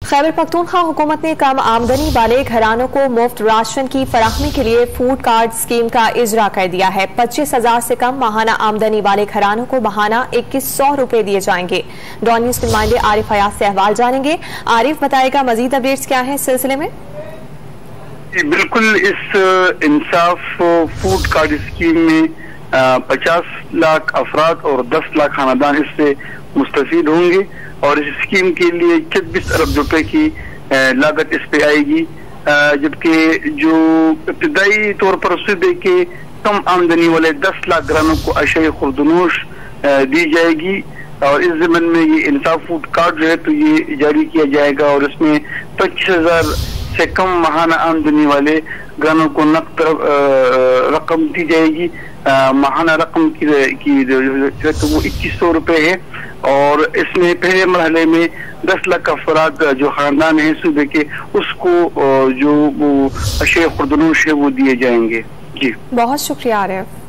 खैबर पख्तूनख्वा हुकूमत ने कम आमदनी वाले घरानों को मुफ्त राशन की फराहमी के लिए फूड कार्ड स्कीम का इजरा कर दिया है। 25,000 से कम माहाना आमदनी वाले घरानों को माहाना 2100 रुपए दिए जाएंगे। डॉन न्यूज के नुमाइंदे आरिफ हयात से अहवाल जानेंगे। आरिफ बताएगा मजीद अपडेट्स क्या है इस सिलसिले में। बिल्कुल, इस इंसाफ फूड कार्ड स्कीम में 50 लाख अफराद और 10 लाख खानदान इससे मुस्तफीद होंगे और इस स्कीम के लिए 26 अरब रुपए की लागत इस पे आएगी, जबकि जो इब्तदाई तौर पर सूबे के कम आमदनी वाले 10 लाख घरानों को अशय खुर्दनोश दी जाएगी और इस ज़मन में ये इंसाफ फूड कार्ड जो है तो ये जारी किया जाएगा और इसमें 25,000 से कम माहाना आमदनी वाले घरानों को नकद रकम दी जाएगी। माहाना रकम की तो वो 2100 रुपए है और इसमें पहले मरहले में 10 लाख अफराद जो खानदान है सूबे के उसको जो वो अशय खुर्दनोश है वो दिए जाएंगे। जी बहुत शुक्रिया आरिफ।